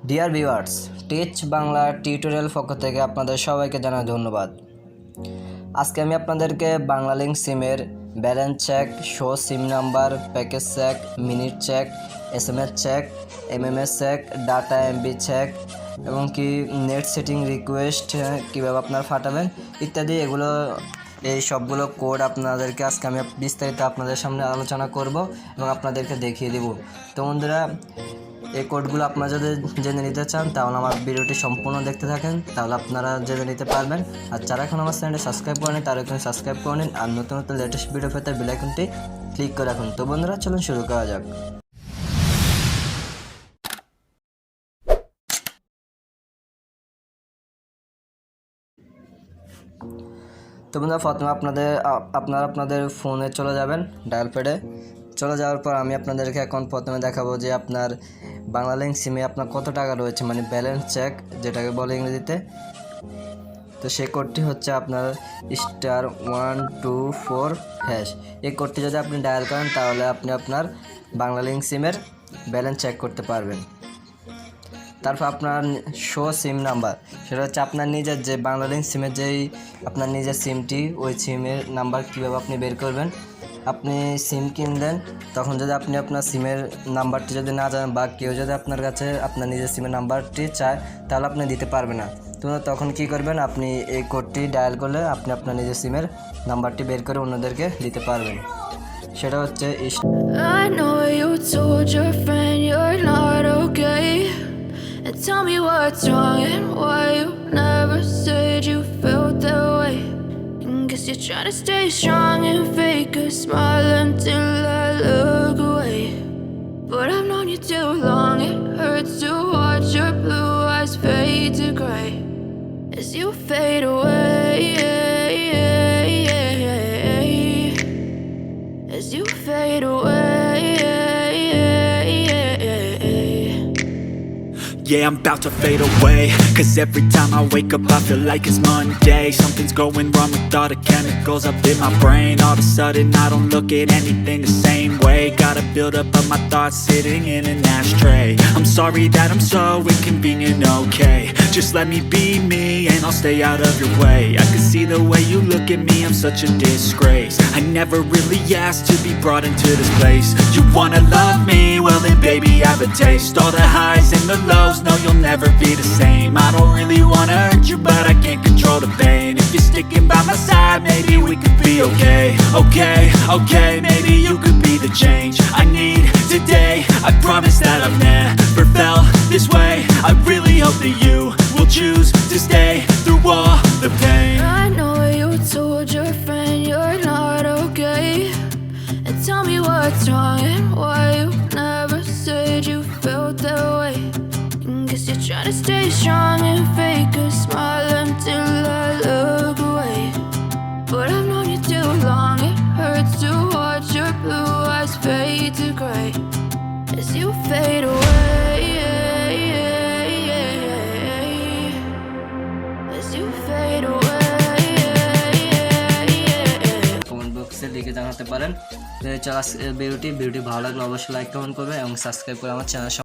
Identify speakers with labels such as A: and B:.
A: Dear viewers, teach Bangla tutorial পক্ষ থেকে আপনাদের সবাইকে জানাই ধন্যবাদ। আজকে আমি আপনাদেরকে বাংলালিংক সিমের balance check, show sim number, package check, minute check, SMS check, MMS check, data MB check এবং কি নেট সেটিং রিকোয়েস্ট কীভাবে আপনারা পাঠাবেন ইত্যাদি এই সবগুলো কোড আপনাদেরকে আজকে আমি বিস্তারিত আপনাদের সামনে আলোচনা করব এবং আপনাদেরকে দেখিয়ে দেব। তো বন্ধুরা, এই কোডগুলো আপনারা যদি জেনে নিতে চান তাহলে আমার ভিডিওটি সম্পূর্ণ দেখতে থাকেন, তাহলে আপনারা জেনে নিতে পারবেন। আর যারা এখন আমার চ্যানেলটি সাবস্ক্রাইব করেন তারা এখন সাবস্ক্রাইব করে নিন আর নতুন নতুন লেটেস্ট ভিডিও পেতে বেল আইকনটি ক্লিক করে রাখুন। তো বন্ধুরা, চলুন শুরু করা যাক। তো বন্ধুরা, প্রথমে আপনাদের ফোনে চলে যাবেন, ডায়াল প্যাডে চলে যাওয়ার পর আমি আপনাদেরকে এখন প্রথমে দেখাবো যে আপনার বাংলালিংক সিমে আপনার কত টাকা রয়েছে, মানে ব্যালেন্স চেক যেটাকে বলে ইংরেজিতে। তো সেই কোডটি হচ্ছে আপনার *124#। এই কোডটি যদি আপনি ডায়াল করেন তাহলে আপনি আপনার বাংলালিংক সিমের ব্যালেন্স চেক করতে পারবেন। তারপর আপনার শো সিম নাম্বার, সেটা হচ্ছে আপনার নিজের যে বাংলালিংক সিমের যেই আপনার নিজের সিমটি, ওই সিমের নাম্বার কীভাবে আপনি বের করবেন। আপনি সিম কিনলেন, তখন যদি আপনি আপনার সিমের নাম্বারটি যদি না জানেন বা কেউ যদি আপনার কাছে আপনার নিজের সিমের নাম্বারটি চায় তাহলে আপনি দিতে পারবেন না। তো তখন কি করবেন, আপনি এই কোডটি ডায়াল করলে আপনি আপনার নিজের সিমের নাম্বারটি বের করে অন্যদেরকে দিতে পারবেন। সেটা হচ্ছে
B: I know you told your friend you're not okay, and tell me what's wrong and why you never said you felt that way. And guess you're trying to stay strong and fake a smile until I look away. But I've known you too long, it hurts to watch your blue eyes fade to gray as you fade away, as you fade away.
C: Yeah, I'm about to fade away, 'cause every time I wake up I feel like it's Monday. Something's going wrong with all the chemicals up in my brain. All of a sudden I don't look at anything the same way. Gotta build up of my thoughts sitting in an ashtray. I'm sorry that I'm so inconvenient, okay. Just let me be me and I'll stay out of your way. I can see the way you look at me, I'm such a disgrace. I never really asked to be brought into this place. You wanna love me? Well then baby have a taste. All the highs and the lows, no you'll never be the same. I don't really wanna hurt you but I can't control the pain. If you're sticking by my side maybe we could be okay. Okay, maybe you could be the change I need today. I promise that I've never felt this way. I really hope that you will choose to stay through all the pain.
B: I know you told your friend you're not okay, and tell me what's wrong and why you never said you felt that way. And guess you're trying to stay strong and fake a smile until I look away. But I've known you too long, it hurts to watch your blue eyes fade to gray as you fade away, as you fade away.
A: Comment বক্সে লিখে জানাতে পারেন। ভিডিওটি ভালো লাগলে অবশ্যই like comment করবেন এবং সাবস্ক্রাইব করে আমার চ্যানেল